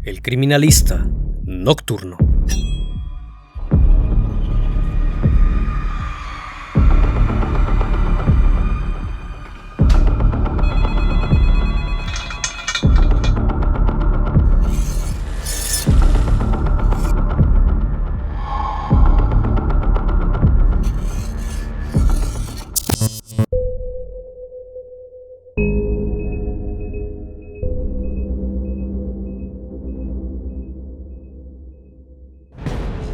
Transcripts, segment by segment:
El criminalista nocturno.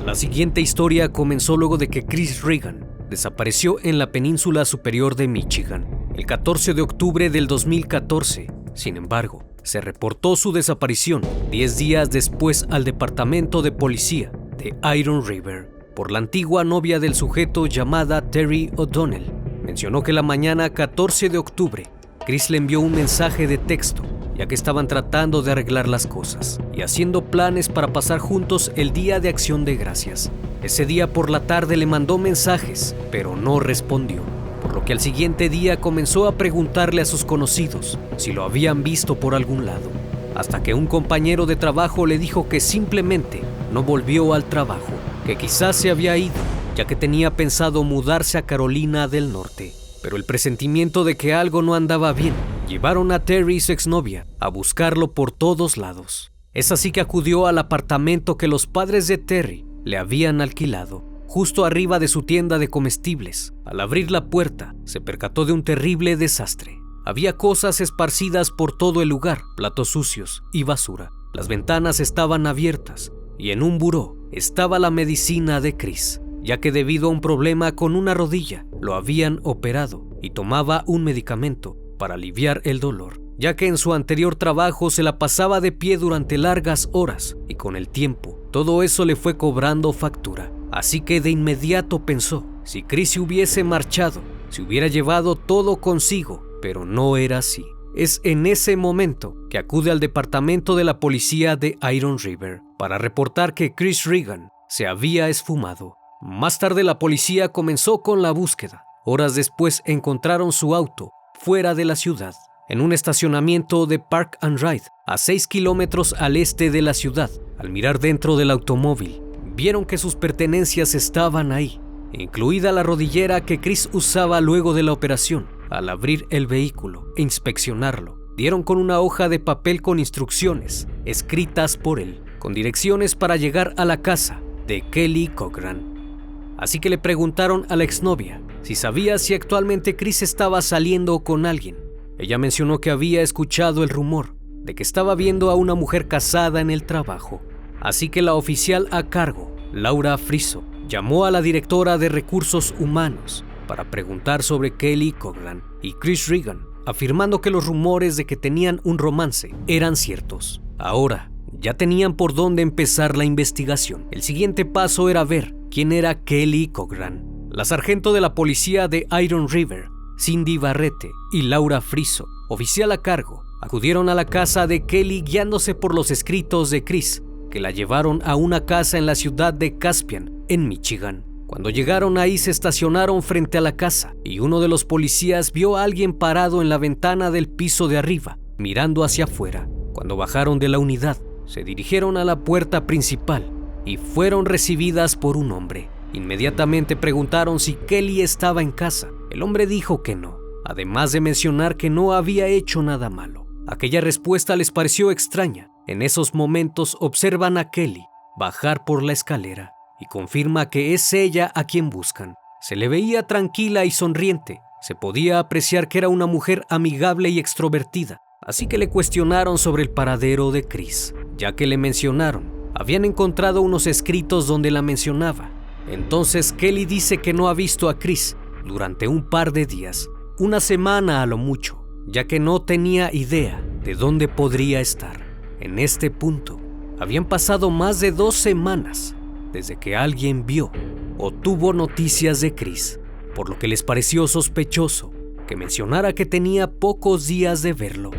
La siguiente historia comenzó luego de que Chris Regan desapareció en la península superior de Michigan el 14 de octubre del 2014. Sin embargo, se reportó su desaparición 10 días después al departamento de policía de Iron River por la antigua novia del sujeto llamada Terry O'Donnell. Mencionó que la mañana 14 de octubre, Chris le envió un mensaje de texto, ya que estaban tratando de arreglar las cosas y haciendo planes para pasar juntos el Día de Acción de Gracias. Ese día por la tarde le mandó mensajes, pero no respondió, por lo que al siguiente día comenzó a preguntarle a sus conocidos si lo habían visto por algún lado, hasta que un compañero de trabajo le dijo que simplemente no volvió al trabajo, que quizás se había ido, ya que tenía pensado mudarse a Carolina del Norte. Pero el presentimiento de que algo no andaba bien llevaron a Terry y su exnovia a buscarlo por todos lados. Es así que acudió al apartamento que los padres de Terry le habían alquilado, justo arriba de su tienda de comestibles. Al abrir la puerta, se percató de un terrible desastre. Había cosas esparcidas por todo el lugar, platos sucios y basura. Las ventanas estaban abiertas y en un buró estaba la medicina de Chris, ya que debido a un problema con una rodilla, lo habían operado y tomaba un medicamento para aliviar el dolor, ya que en su anterior trabajo se la pasaba de pie durante largas horas y con el tiempo todo eso le fue cobrando factura. Así que de inmediato pensó, si Chris se hubiese marchado, se hubiera llevado todo consigo, pero no era así. Es en ese momento que acude al departamento de la policía de Iron River para reportar que Chris Regan se había esfumado. Más tarde la policía comenzó con la búsqueda. Horas después encontraron su auto fuera de la ciudad, en un estacionamiento de Park and Ride, a 6 kilómetros al este de la ciudad. Al mirar dentro del automóvil, vieron que sus pertenencias estaban ahí, incluida la rodillera que Chris usaba luego de la operación. Al abrir el vehículo e inspeccionarlo, dieron con una hoja de papel con instrucciones escritas por él, con direcciones para llegar a la casa de Kelly Cochran. Así que le preguntaron a la exnovia si sabía si actualmente Chris estaba saliendo con alguien. Ella mencionó que había escuchado el rumor de que estaba viendo a una mujer casada en el trabajo. Así que la oficial a cargo, Laura Friso, llamó a la directora de recursos humanos para preguntar sobre Kelly Cochran y Chris Regan, afirmando que los rumores de que tenían un romance eran ciertos. Ahora ya tenían por dónde empezar la investigación. El siguiente paso era ver quién era Kelly Cochran. La sargento de la policía de Iron River, Cindy Barrete, y Laura Friso, oficial a cargo, acudieron a la casa de Kelly guiándose por los escritos de Chris, que la llevaron a una casa en la ciudad de Caspian, en Michigan. Cuando llegaron ahí se estacionaron frente a la casa y uno de los policías vio a alguien parado en la ventana del piso de arriba, mirando hacia afuera. Cuando bajaron de la unidad, se dirigieron a la puerta principal y fueron recibidas por un hombre. Inmediatamente preguntaron si Kelly estaba en casa. El hombre dijo que no, además de mencionar que no había hecho nada malo. Aquella respuesta les pareció extraña. En esos momentos observan a Kelly bajar por la escalera y confirma que es ella a quien buscan. Se le veía tranquila y sonriente. Se podía apreciar que era una mujer amigable y extrovertida. Así que le cuestionaron sobre el paradero de Chris, ya que le mencionaron. Habían encontrado unos escritos donde la mencionaba. Entonces Kelly dice que no ha visto a Chris durante un par de días, una semana a lo mucho, ya que no tenía idea de dónde podría estar. En este punto, habían pasado más de 2 semanas desde que alguien vio o tuvo noticias de Chris, por lo que les pareció sospechoso que mencionara que tenía pocos días de verlo.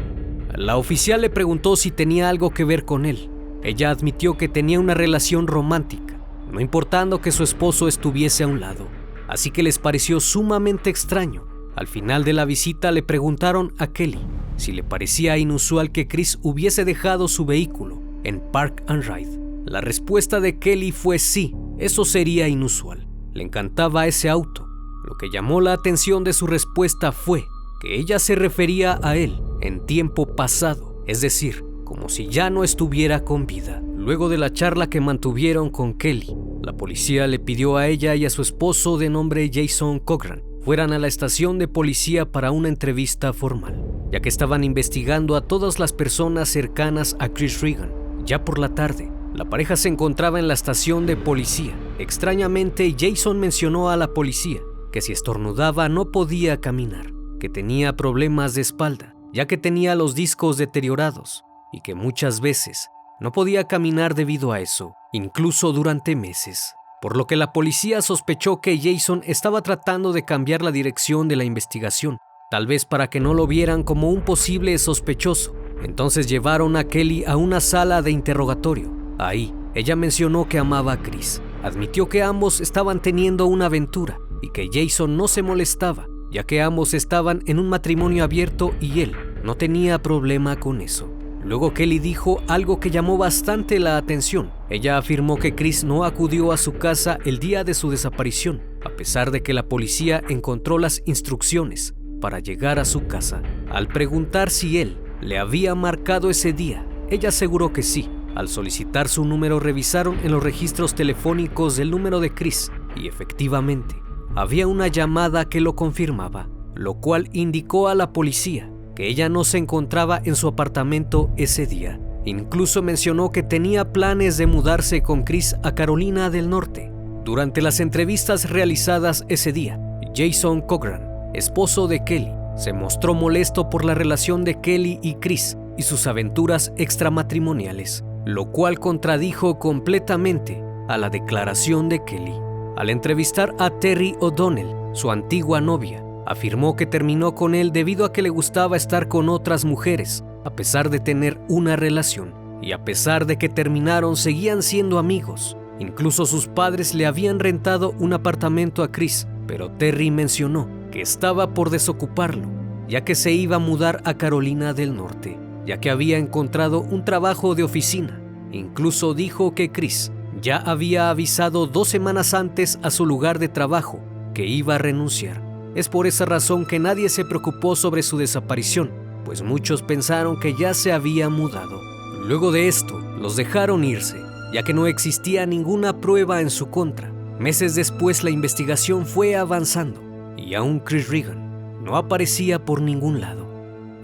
La oficial le preguntó si tenía algo que ver con él. Ella admitió que tenía una relación romántica, no importando que su esposo estuviese a un lado, así que les pareció sumamente extraño. Al final de la visita le preguntaron a Kelly si le parecía inusual que Chris hubiese dejado su vehículo en Park and Ride. La respuesta de Kelly fue sí, eso sería inusual. Le encantaba ese auto. Lo que llamó la atención de su respuesta fue que ella se refería a él en tiempo pasado, es decir, como si ya no estuviera con vida. Luego de la charla que mantuvieron con Kelly, la policía le pidió a ella y a su esposo de nombre Jason Cochran fueran a la estación de policía para una entrevista formal, ya que estaban investigando a todas las personas cercanas a Chris Regan. Ya por la tarde, la pareja se encontraba en la estación de policía. Extrañamente, Jason mencionó a la policía que si estornudaba no podía caminar, que tenía problemas de espalda, ya que tenía los discos deteriorados y que muchas veces no podía caminar debido a eso, incluso durante meses. Por lo que la policía sospechó que Jason estaba tratando de cambiar la dirección de la investigación, tal vez para que no lo vieran como un posible sospechoso. Entonces llevaron a Kelly a una sala de interrogatorio. Ahí, ella mencionó que amaba a Chris, admitió que ambos estaban teniendo una aventura y que Jason no se molestaba, ya que ambos estaban en un matrimonio abierto y él no tenía problema con eso. Luego Kelly dijo algo que llamó bastante la atención. Ella afirmó que Chris no acudió a su casa el día de su desaparición, a pesar de que la policía encontró las instrucciones para llegar a su casa. Al preguntar si él le había marcado ese día, ella aseguró que sí. Al solicitar su número, revisaron en los registros telefónicos del número de Chris y efectivamente había una llamada que lo confirmaba, lo cual indicó a la policía que ella no se encontraba en su apartamento ese día. Incluso mencionó que tenía planes de mudarse con Chris a Carolina del Norte. Durante las entrevistas realizadas ese día, Jason Cochran, esposo de Kelly, se mostró molesto por la relación de Kelly y Chris y sus aventuras extramatrimoniales, lo cual contradijo completamente a la declaración de Kelly. Al entrevistar a Terry O'Donnell, su antigua novia, afirmó que terminó con él debido a que le gustaba estar con otras mujeres, a pesar de tener una relación, y a pesar de que terminaron seguían siendo amigos. Incluso sus padres le habían rentado un apartamento a Chris, pero Terry mencionó que estaba por desocuparlo, ya que se iba a mudar a Carolina del Norte, ya que había encontrado un trabajo de oficina. Incluso dijo que Chris ya había avisado 2 semanas antes a su lugar de trabajo que iba a renunciar. Es por esa razón que nadie se preocupó sobre su desaparición, pues muchos pensaron que ya se había mudado. Luego de esto, los dejaron irse, ya que no existía ninguna prueba en su contra. Meses después, la investigación fue avanzando y aún Chris Regan no aparecía por ningún lado.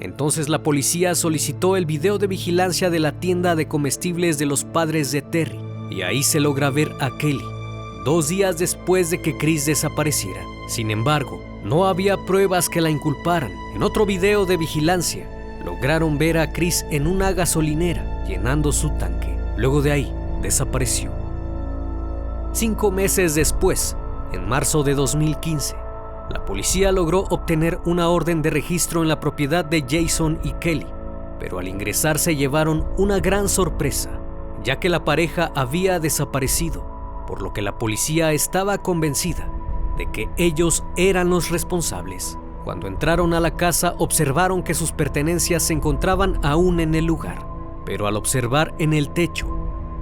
Entonces la policía solicitó el video de vigilancia de la tienda de comestibles de los padres de Terry, y ahí se logra ver a Kelly 2 días después de que Chris desapareciera. Sin embargo, no había pruebas que la inculparan. En otro video de vigilancia, lograron ver a Chris en una gasolinera llenando su tanque. Luego de ahí, desapareció. 5 meses después, en marzo de 2015, la policía logró obtener una orden de registro en la propiedad de Jason y Kelly, pero al ingresar se llevaron una gran sorpresa, ya que la pareja había desaparecido, por lo que la policía estaba convencida de que ellos eran los responsables. Cuando entraron a la casa, observaron que sus pertenencias se encontraban aún en el lugar, pero al observar en el techo,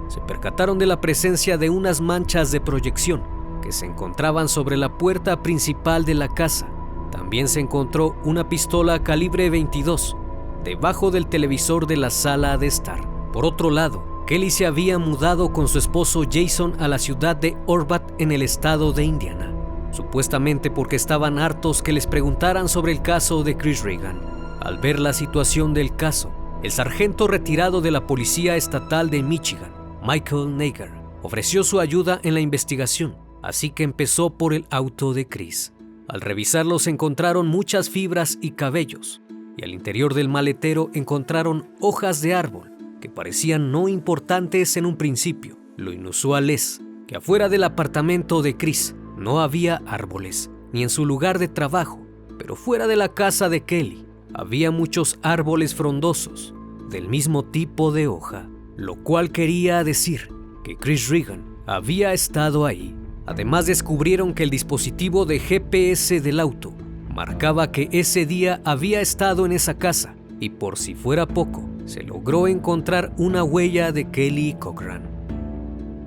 se percataron de la presencia de unas manchas de proyección que se encontraban sobre la puerta principal de la casa. También se encontró una pistola calibre 22 debajo del televisor de la sala de estar. Por otro lado, Kelly se había mudado con su esposo Jason a la ciudad de Orbat en el estado de Indiana, supuestamente porque estaban hartos que les preguntaran sobre el caso de Chris Regan. Al ver la situación del caso, el sargento retirado de la Policía Estatal de Michigan, Michael Nager, ofreció su ayuda en la investigación, así que empezó por el auto de Chris. Al revisarlo se encontraron muchas fibras y cabellos, y al interior del maletero encontraron hojas de árbol que parecían no importantes en un principio. Lo inusual es que afuera del apartamento de Chris no había árboles, ni en su lugar de trabajo, pero fuera de la casa de Kelly había muchos árboles frondosos del mismo tipo de hoja, lo cual quería decir que Chris Regan había estado ahí. Además, descubrieron que el dispositivo de GPS del auto marcaba que ese día había estado en esa casa, y por si fuera poco, se logró encontrar una huella de Kelly Cochran.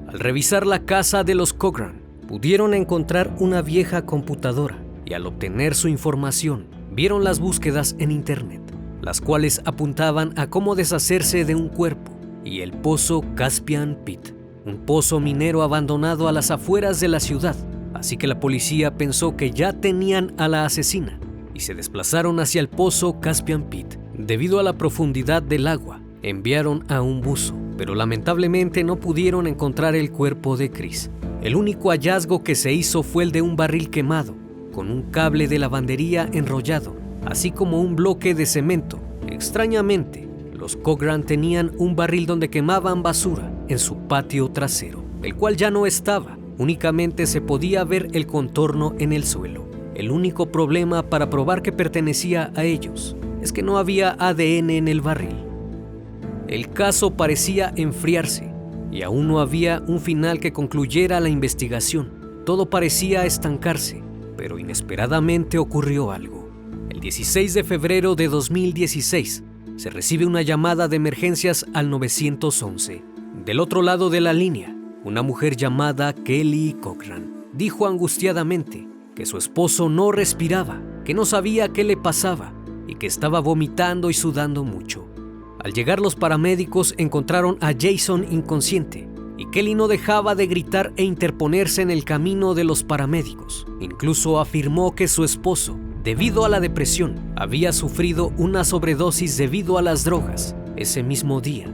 Al revisar la casa de los Cochran, pudieron encontrar una vieja computadora y al obtener su información, vieron las búsquedas en internet, las cuales apuntaban a cómo deshacerse de un cuerpo y el pozo Caspian Pit, un pozo minero abandonado a las afueras de la ciudad. Así que la policía pensó que ya tenían a la asesina y se desplazaron hacia el pozo Caspian Pit. Debido a la profundidad del agua, enviaron a un buzo, pero lamentablemente no pudieron encontrar el cuerpo de Chris. El único hallazgo que se hizo fue el de un barril quemado, con un cable de lavandería enrollado, así como un bloque de cemento. Extrañamente, los Cochran tenían un barril donde quemaban basura en su patio trasero, el cual ya no estaba, únicamente se podía ver el contorno en el suelo. El único problema para probar que pertenecía a ellos es que no había ADN en el barril. El caso parecía enfriarse y aún no había un final que concluyera la investigación. Todo parecía estancarse, pero inesperadamente ocurrió algo. El 16 de febrero de 2016 se recibe una llamada de emergencias al 911. Del otro lado de la línea, una mujer llamada Kelly Cochran dijo angustiadamente que su esposo no respiraba, que no sabía qué le pasaba y que estaba vomitando y sudando mucho. Al llegar los paramédicos encontraron a Jason inconsciente y Kelly no dejaba de gritar e interponerse en el camino de los paramédicos. Incluso afirmó que su esposo, debido a la depresión, había sufrido una sobredosis debido a las drogas. Ese mismo día,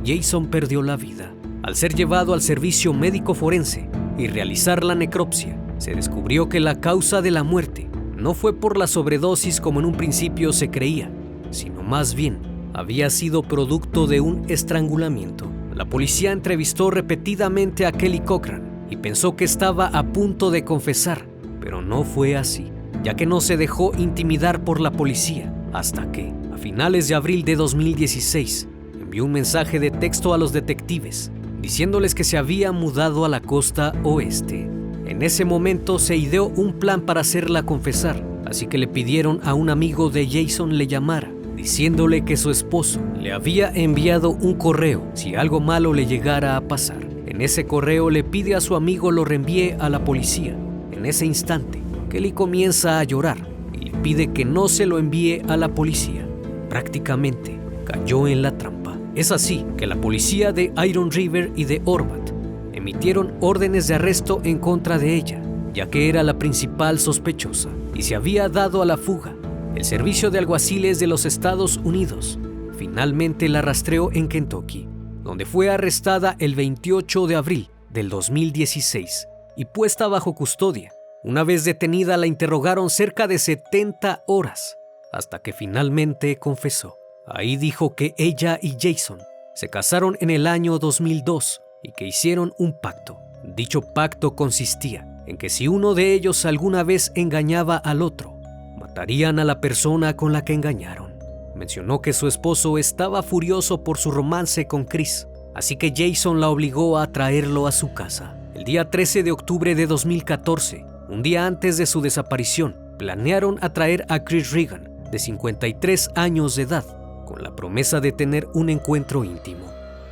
Jason perdió la vida. Al ser llevado al servicio médico forense y realizar la necropsia, se descubrió que la causa de la muerte no fue por la sobredosis como en un principio se creía, sino más bien había sido producto de un estrangulamiento. La policía entrevistó repetidamente a Kelly Cochran y pensó que estaba a punto de confesar, pero no fue así, ya que no se dejó intimidar por la policía, hasta que, a finales de abril de 2016, envió un mensaje de texto a los detectives, diciéndoles que se había mudado a la costa oeste. En ese momento se ideó un plan para hacerla confesar, así que le pidieron a un amigo de Jason le llamara, diciéndole que su esposo le había enviado un correo si algo malo le llegara a pasar. En ese correo le pide a su amigo lo reenvíe a la policía. En ese instante, Kelly comienza a llorar y le pide que no se lo envíe a la policía. Prácticamente cayó en la trampa. Es así que la policía de Iron River y de Orbat emitieron órdenes de arresto en contra de ella, ya que era la principal sospechosa y se había dado a la fuga. El Servicio de Alguaciles de los Estados Unidos finalmente la rastreó en Kentucky, donde fue arrestada el 28 de abril del 2016 y puesta bajo custodia. Una vez detenida la interrogaron cerca de 70 horas, hasta que finalmente confesó. Ahí dijo que ella y Jason se casaron en el año 2002 y que hicieron un pacto. Dicho pacto consistía en que si uno de ellos alguna vez engañaba al otro, matarían a la persona con la que engañaron. Mencionó que su esposo estaba furioso por su romance con Chris, así que Jason la obligó a traerlo a su casa. El día 13 de octubre de 2014, un día antes de su desaparición, planearon atraer a Chris Regan, de 53 años de edad, con la promesa de tener un encuentro íntimo.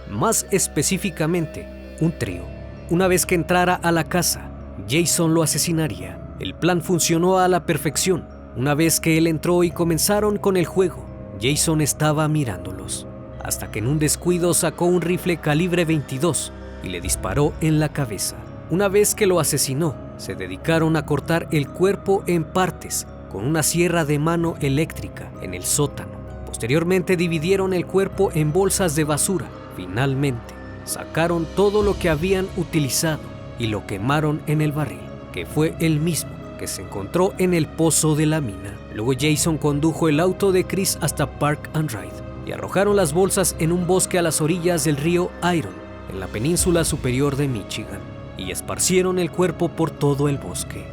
Más específicamente, un trío. Una vez que entrara a la casa, Jason lo asesinaría. El plan funcionó a la perfección. Una vez que él entró y comenzaron con el juego, Jason estaba mirándolos, hasta que en un descuido sacó un rifle calibre 22 y le disparó en la cabeza. Una vez que lo asesinó, se dedicaron a cortar el cuerpo en partes con una sierra de mano eléctrica en el sótano. Posteriormente dividieron el cuerpo en bolsas de basura. Finalmente, sacaron todo lo que habían utilizado y lo quemaron en el barril, que fue el mismo que se encontró en el pozo de la mina. Luego Jason condujo el auto de Chris hasta Park and Ride y arrojaron las bolsas en un bosque a las orillas del río Iron, en la península superior de Michigan, y esparcieron el cuerpo por todo el bosque.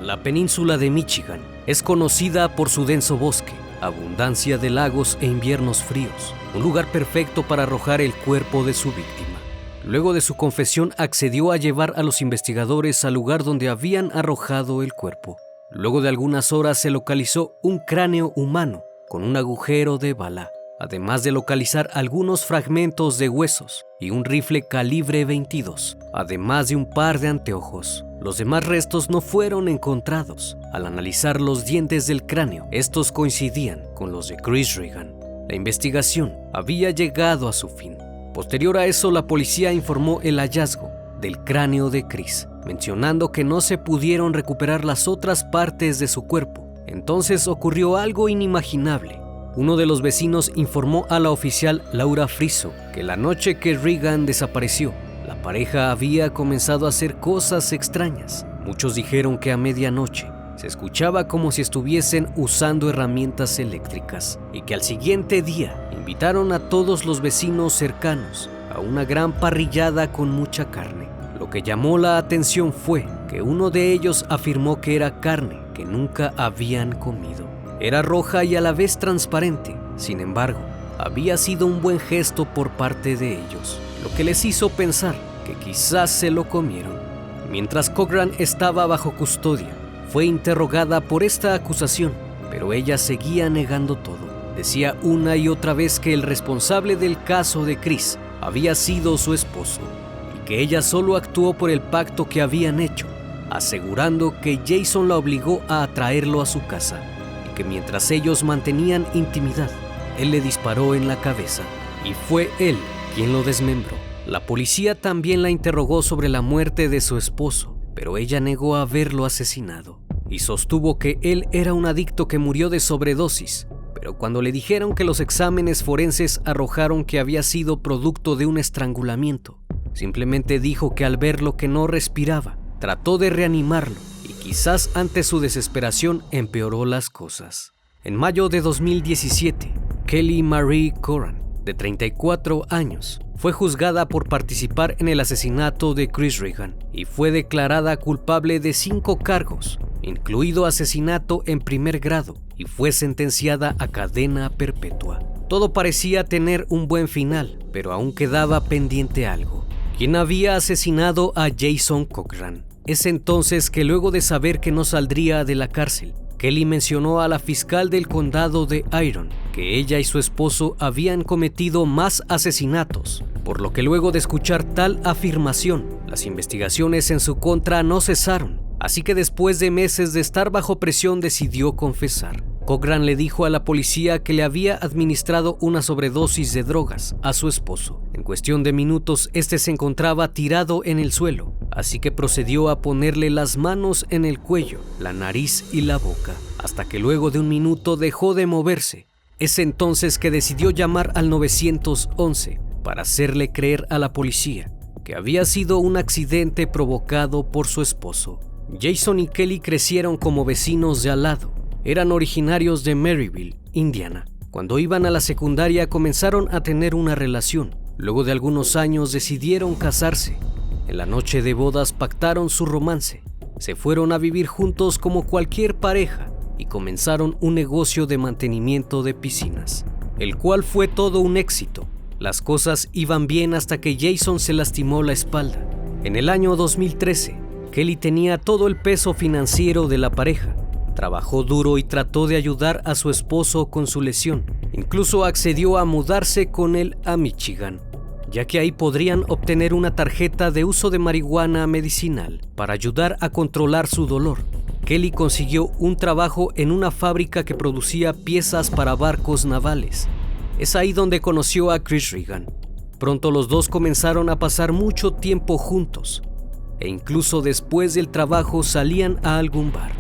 La península de Michigan es conocida por su denso bosque, abundancia de lagos e inviernos fríos, un lugar perfecto para arrojar el cuerpo de su víctima. Luego de su confesión, accedió a llevar a los investigadores al lugar donde habían arrojado el cuerpo. Luego de algunas horas se localizó un cráneo humano con un agujero de bala. además de localizar algunos fragmentos de huesos y un rifle calibre 22, además de un par de anteojos. Los demás restos no fueron encontrados. Al analizar los dientes del cráneo, estos coincidían con los de Chris Regan. La investigación había llegado a su fin. Posterior a eso, la policía informó el hallazgo del cráneo de Chris, mencionando que no se pudieron recuperar las otras partes de su cuerpo. Entonces ocurrió algo inimaginable. Uno de los vecinos informó a la oficial Laura Friso que la noche que Regan desapareció, la pareja había comenzado a hacer cosas extrañas. Muchos dijeron que a medianoche se escuchaba como si estuviesen usando herramientas eléctricas y que al siguiente día invitaron a todos los vecinos cercanos a una gran parrillada con mucha carne. Lo que llamó la atención fue que uno de ellos afirmó que era carne que nunca habían comido. Era roja y a la vez transparente. Sin embargo, había sido un buen gesto por parte de ellos, lo que les hizo pensar que quizás se lo comieron. Mientras Cochran estaba bajo custodia, fue interrogada por esta acusación, pero ella seguía negando todo. Decía una y otra vez que el responsable del caso de Chris había sido su esposo y que ella solo actuó por el pacto que habían hecho, asegurando que Jason la obligó a traerlo a su casa y que mientras ellos mantenían intimidad, él le disparó en la cabeza y fue él quien lo desmembró. La policía también la interrogó sobre la muerte de su esposo, pero ella negó haberlo asesinado y sostuvo que él era un adicto que murió de sobredosis. Pero cuando le dijeron que los exámenes forenses arrojaron que había sido producto de un estrangulamiento, simplemente dijo que al ver lo que no respiraba, trató de reanimarlo y quizás ante su desesperación empeoró las cosas. En mayo de 2017, Kelly Marie Coran, de 34 años, fue juzgada por participar en el asesinato de Chris Regan y fue declarada culpable de 5 cargos, incluido asesinato en primer grado, y fue sentenciada a cadena perpetua. Todo parecía tener un buen final, pero aún quedaba pendiente algo. ¿Quién había asesinado a Jason Cochran? Es entonces que luego de saber que no saldría de la cárcel, Kelly mencionó a la fiscal del condado de Iron que ella y su esposo habían cometido más asesinatos, por lo que luego de escuchar tal afirmación, las investigaciones en su contra no cesaron. Así que después de meses de estar bajo presión decidió confesar. Cochran le dijo a la policía que le había administrado una sobredosis de drogas a su esposo. En cuestión de minutos, este se encontraba tirado en el suelo, así que procedió a ponerle las manos en el cuello, la nariz y la boca, hasta que luego de un minuto dejó de moverse. Es entonces que decidió llamar al 911 para hacerle creer a la policía que había sido un accidente provocado por su esposo. Jason y Kelly crecieron como vecinos de al lado. Eran originarios de Maryville, Indiana. Cuando iban a la secundaria comenzaron a tener una relación. Luego de algunos años decidieron casarse. En la noche de bodas pactaron su romance. Se fueron a vivir juntos como cualquier pareja y comenzaron un negocio de mantenimiento de piscinas, el cual fue todo un éxito. Las cosas iban bien hasta que Jason se lastimó la espalda. En el año 2013, Kelly tenía todo el peso financiero de la pareja. Trabajó duro y trató de ayudar a su esposo con su lesión. Incluso accedió a mudarse con él a Michigan, ya que ahí podrían obtener una tarjeta de uso de marihuana medicinal para ayudar a controlar su dolor. Kelly consiguió un trabajo en una fábrica que producía piezas para barcos navales. Es ahí donde conoció a Chris Regan. Pronto los dos comenzaron a pasar mucho tiempo juntos, e incluso después del trabajo salían a algún bar.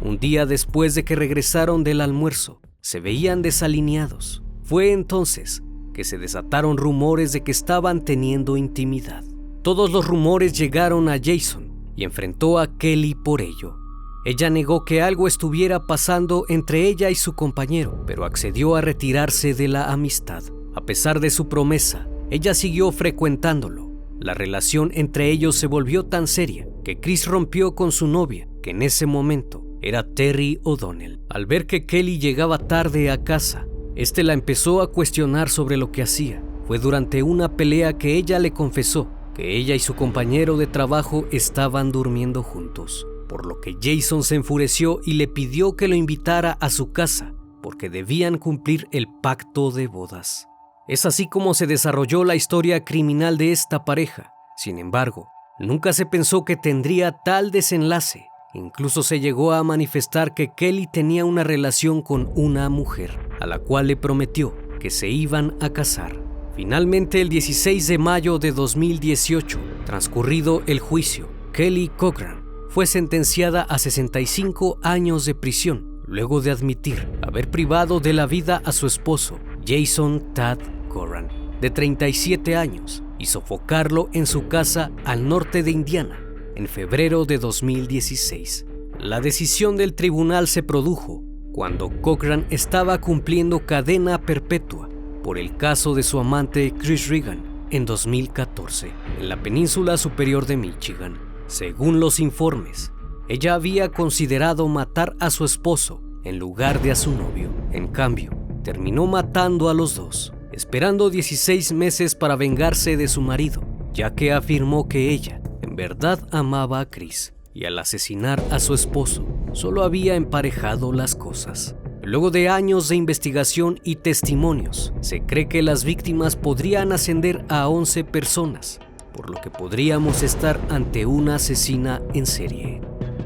Un día después de que regresaron del almuerzo, se veían desalineados. Fue entonces que se desataron rumores de que estaban teniendo intimidad. Todos los rumores llegaron a Jason y enfrentó a Kelly por ello. Ella negó que algo estuviera pasando entre ella y su compañero, pero accedió a retirarse de la amistad. A pesar de su promesa, ella siguió frecuentándolo. La relación entre ellos se volvió tan seria que Chris rompió con su novia, que en ese momento era Terry O'Donnell. Al ver que Kelly llegaba tarde a casa, este la empezó a cuestionar sobre lo que hacía. Fue durante una pelea que ella le confesó que ella y su compañero de trabajo estaban durmiendo juntos, por lo que Jason se enfureció y le pidió que lo invitara a su casa, porque debían cumplir el pacto de bodas. Es así como se desarrolló la historia criminal de esta pareja. Sin embargo, nunca se pensó que tendría tal desenlace. Incluso se llegó a manifestar que Kelly tenía una relación con una mujer, a la cual le prometió que se iban a casar. Finalmente, el 16 de mayo de 2018, transcurrido el juicio, Kelly Cochran fue sentenciada a 65 años de prisión, luego de admitir haber privado de la vida a su esposo, Jason Tad Cochran, de 37 años, y sofocarlo en su casa al norte de Indiana, en febrero de 2016. La decisión del tribunal se produjo cuando Cochran estaba cumpliendo cadena perpetua por el caso de su amante Chris Regan en 2014, en la península superior de Michigan. Según los informes, ella había considerado matar a su esposo en lugar de a su novio. En cambio, terminó matando a los dos, esperando 16 meses para vengarse de su marido, ya que afirmó que ella en verdad amaba a Chris y al asesinar a su esposo solo había emparejado las cosas. Luego de años de investigación y testimonios, se cree que las víctimas podrían ascender a 11 personas, por lo que podríamos estar ante una asesina en serie.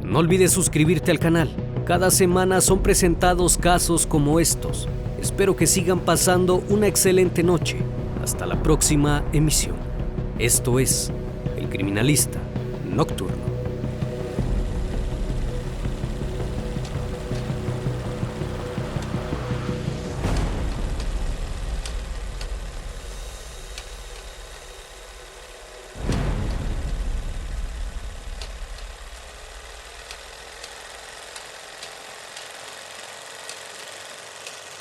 No olvides suscribirte al canal. Cada semana son presentados casos como estos. Espero que sigan pasando una excelente noche. Hasta la próxima emisión. Esto es El Criminalista Nocturno.